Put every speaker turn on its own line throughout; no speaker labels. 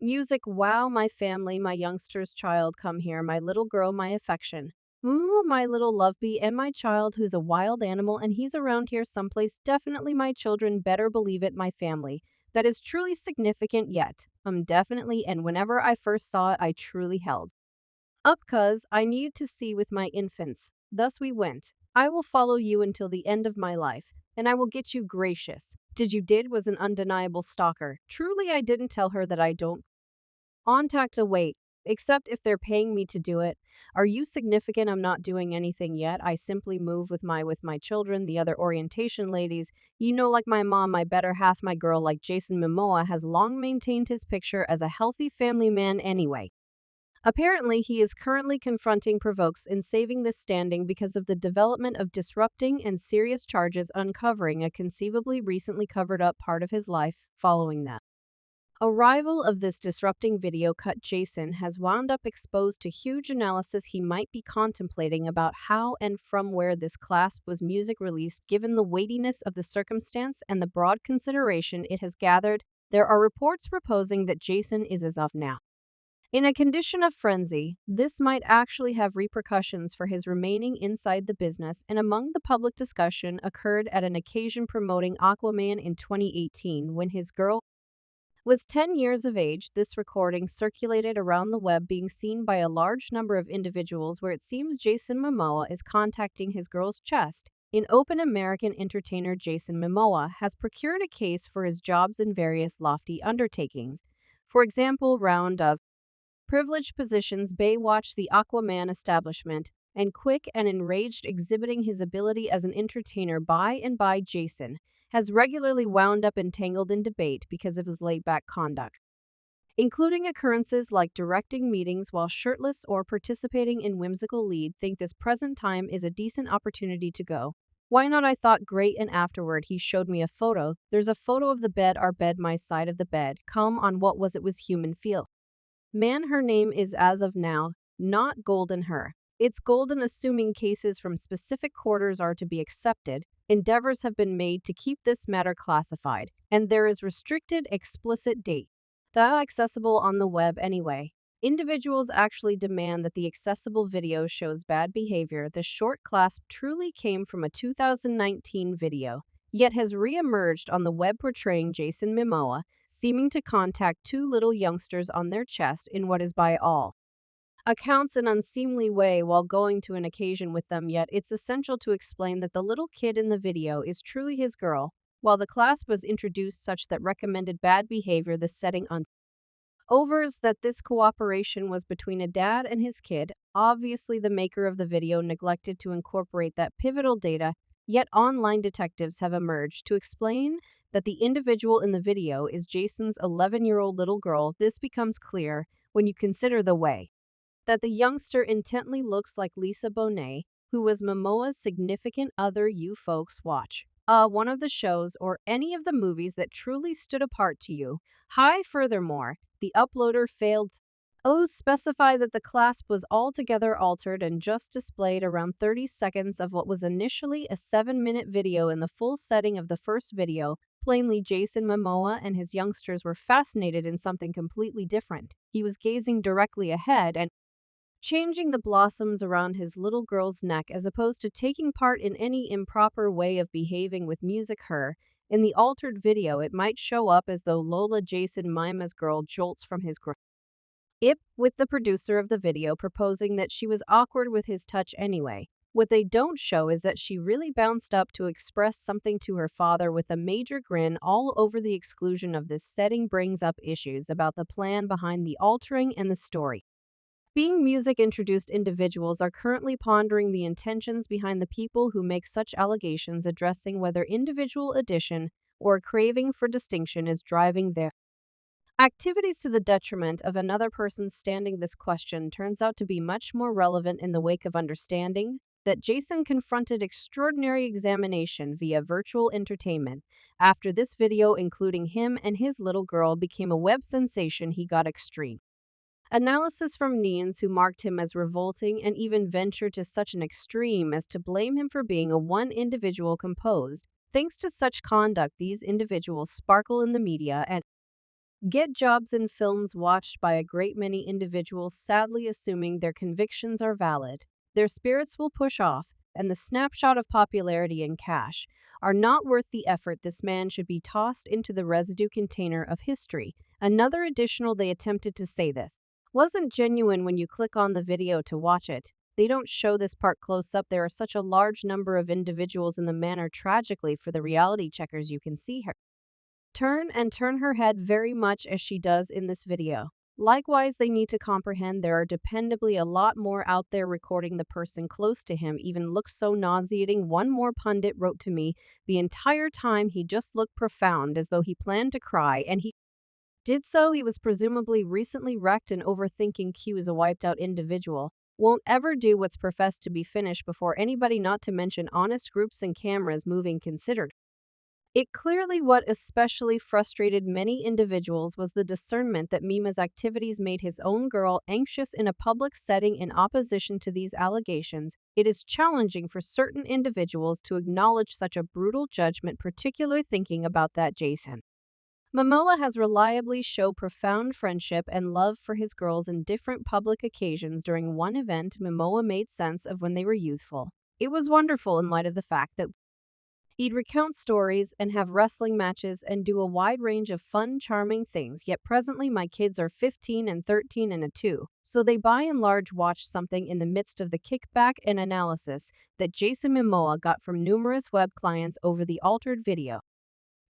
Music, wow, my family, my youngster's child, come here, my little girl, my affection. Ooh, my little love bee, and my child who's a wild animal and he's around here someplace. Definitely my children, better believe it, my family. That is truly significant yet. Definitely, and whenever I first saw it, I truly held up cuz I needed to see with my infants. Thus we went. I will follow you until the end of my life, and I will get you gracious. Did was an undeniable stalker. Truly I didn't tell her that I don't contact a wait, except if they're paying me to do it. Are you significant? I'm not doing anything yet. I simply move with my children, the other orientation ladies. You know, like my mom, my better half, my girl, like Jason Momoa has long maintained his picture as a healthy family man anyway. Apparently, he is currently confronting Provokes in saving this standing because of the development of disrupting and serious charges uncovering a conceivably recently covered up part of his life following that. Arrival of this disrupting video cut Jason has wound up exposed to huge analysis he might be contemplating about how and from where this clasp was music released given the weightiness of the circumstance and the broad consideration it has gathered. There are reports proposing that Jason is as of now in a condition of frenzy. This might actually have repercussions for his remaining inside the business, and among the public discussion occurred at an occasion promoting Aquaman in 2018 when his girl was 10 years of age. This recording circulated around the web, being seen by a large number of individuals, where it seems Jason Momoa is contacting his girl's chest. In open, American entertainer Jason Momoa has procured a case for his jobs in various lofty undertakings. For example, round of privileged positions, Baywatch, the Aquaman establishment, and Quick and Enraged, exhibiting his ability as an entertainer. By and by, Jason has regularly wound up entangled in debate because of his laid-back conduct, including occurrences like directing meetings while shirtless or participating in whimsical lead. Think this present time is a decent opportunity to go. Why not? I thought, great, and afterward he showed me a photo. There's a photo of the bed, our bed, my side of the bed. Come on, what was it? Was human feel. Man, her name is as of now not Golden Her. It's Golden, assuming cases from specific quarters are to be accepted. Endeavors have been made to keep this matter classified, and there is restricted explicit data accessible on the web anyway. Individuals actually demand that the accessible video shows bad behavior. The short clasp truly came from a 2019 video, yet has re-emerged on the web portraying Jason Momoa seeming to contact two little youngsters on their chest in what is by all accounts an unseemly way while going to an occasion with them. Yet it's essential to explain that the little kid in the video is truly his girl. While the clasp was introduced such that recommended bad behavior, the setting overs that this cooperation was between a dad and his kid. Obviously, the maker of the video neglected to incorporate that pivotal data, yet online detectives have emerged to explain that the individual in the video is Jason's 11-year-old little girl. This becomes clear when you consider the way that the youngster intently looks like Lisa Bonet, who was Momoa's significant other. You folks watch one of the shows or any of the movies that truly stood apart to you. Hi, furthermore, the uploader failed specify that the clasp was altogether altered and just displayed around 30 seconds of what was initially a 7-minute video in the full setting of the first video. Plainly, Jason Momoa and his youngsters were fascinated in something completely different. He was gazing directly ahead and changing the blossoms around his little girl's neck, as opposed to taking part in any improper way of behaving with music. Her in the altered video, it might show up as though Lola Jason Mima's girl jolts from his grip, with the producer of the video proposing that she was awkward with his touch anyway. What they don't show is that she really bounced up to express something to her father with a major grin all over. The exclusion of this setting brings up issues about the plan behind the altering and the story being music introduced. Individuals are currently pondering the intentions behind the people who make such allegations, addressing whether individual addition or craving for distinction is driving their activities to the detriment of another person. Standing this question turns out to be much more relevant in the wake of understanding that Jason confronted extraordinary examination via virtual entertainment. After this video, including him and his little girl, became a web sensation, he got extreme analysis from Neans, who marked him as revolting and even ventured to such an extreme as to blame him for being a one individual composed. Thanks to such conduct, these individuals sparkle in the media and Get jobs in films watched by a great many individuals, sadly assuming their convictions are valid. Their spirits will push off, and the snapshot of popularity and cash are not worth the effort. This man should be tossed into the residue container of history. Another additional they attempted to say this wasn't genuine when you click on the video to watch it. They don't show this part close up. There are such a large number of individuals in the manner tragically for the reality checkers you can see her turn her head very much as she does in this video. Likewise, they need to comprehend there are dependably a lot more out there recording the person close to him even looks so nauseating. One more pundit wrote to me, the entire time he just looked profound as though he planned to cry, and he did so. He was presumably recently wrecked and overthinking Q is a wiped out individual. Won't ever do what's professed to be finished before anybody, not to mention honest groups and cameras moving considered. It clearly what especially frustrated many individuals was the discernment that Mima's activities made his own girl anxious in a public setting. In opposition to these allegations, it is challenging for certain individuals to acknowledge such a brutal judgment, particularly thinking about that Jason Momoa has reliably shown profound friendship and love for his girls in different public occasions. During one event, Momoa made sense of when they were youthful. It was wonderful in light of the fact that he'd recount stories and have wrestling matches and do a wide range of fun, charming things, yet presently my kids are 15 and 13 and a 2, so they by and large watch something in the midst of the kickback and analysis that Jason Momoa got from numerous web clients over the altered video.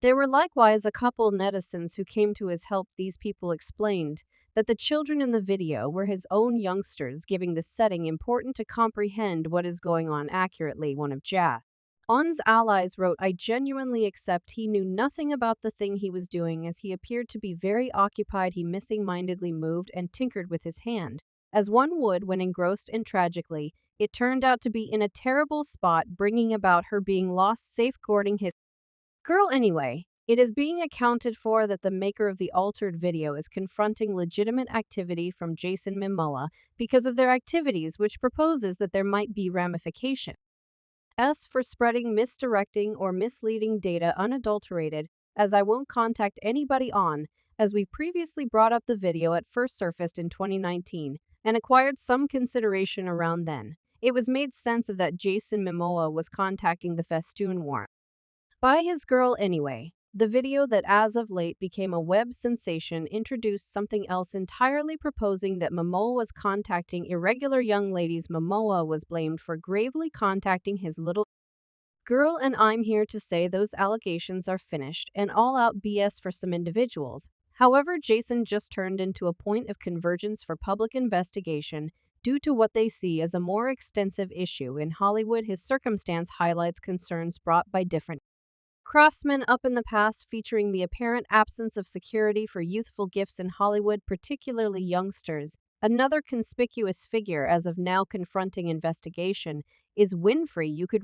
There were likewise a couple netizens who came to his help. These people explained that the children in the video were his own youngsters, giving the setting important to comprehend what is going on accurately. One of On's allies wrote, I genuinely accept he knew nothing about the thing he was doing, as he appeared to be very occupied. He missing-mindedly moved and tinkered with his hand, as one would when engrossed, and tragically, it turned out to be in a terrible spot, bringing about her being lost, safeguarding his girl anyway. It is being accounted for that the maker of the altered video is confronting legitimate activity from Jason Momoa because of their activities, which proposes that there might be ramification for spreading, misdirecting, or misleading data unadulterated, as I won't contact anybody on, as we previously brought up the video at first surfaced in 2019 and acquired some consideration around then. It was made sense of that Jason Momoa was contacting the festoon war by his girl anyway. The video that as of late became a web sensation introduced something else entirely, proposing that Momoa was contacting irregular young ladies. Momoa was blamed for gravely contacting his little girl, and I'm here to say those allegations are finished and all-out BS for some individuals. However, Jason just turned into a point of convergence for public investigation due to what they see as a more extensive issue in Hollywood. His circumstance highlights concerns brought by different craftsmen up in the past, featuring the apparent absence of security for youthful gifts in Hollywood, particularly youngsters. Another conspicuous figure as of now confronting investigation is Winfrey. You could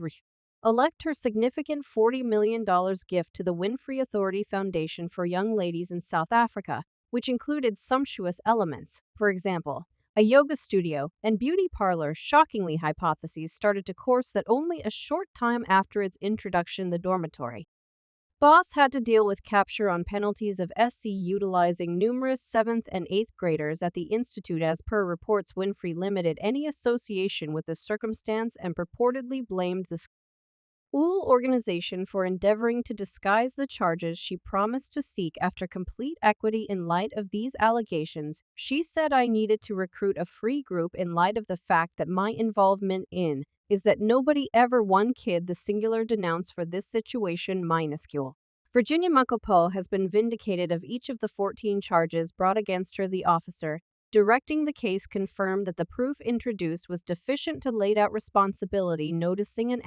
elect her significant $40 million gift to the Winfrey Authority Foundation for Young Ladies in South Africa, which included sumptuous elements. For example, a yoga studio and beauty parlor. Shockingly, hypotheses started to course that only a short time after its introduction, the dormitory boss had to deal with capture on penalties of SC, utilizing numerous 7th and 8th graders at the institute. As per reports, Winfrey limited any association with the circumstance and purportedly blamed the school organization for endeavoring to disguise the charges she promised to seek. After complete equity in light of these allegations, she said, I needed to recruit a free group in light of the fact that my involvement in is that nobody ever one kid, the singular, denounced for this situation minuscule. Virginia Makopo has been vindicated of each of the 14 charges brought against her. The officer directing the case confirmed that the proof introduced was deficient to laid out responsibility, noticing an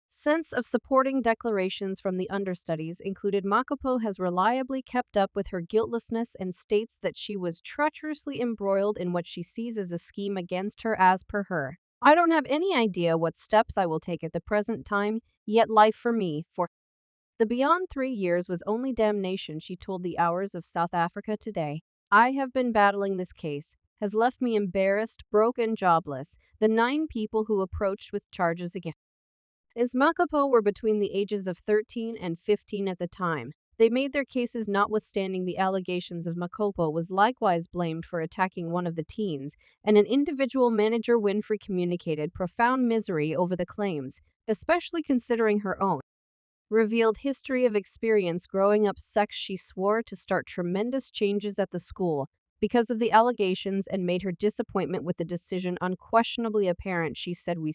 sense of supporting declarations from the understudies included. Makopo has reliably kept up with her guiltlessness and states that she was treacherously embroiled in what she sees as a scheme against her. As per her, I don't have any idea what steps I will take at the present time, yet life for me, for the beyond 3 years, was only damnation. She told the Hours of South Africa Today, I have been battling this case, has left me embarrassed, broke, and jobless. The 9 people who approached with charges against Makopo were between the ages of 13 and 15 at the time. They made their cases notwithstanding the allegations of Makopo was likewise blamed for attacking one of the teens, and an individual manager Winfrey communicated profound misery over the claims, especially considering her own revealed history of experience growing up sex. She swore to start tremendous changes at the school because of the allegations and made her disappointment with the decision unquestionably apparent. She said, "We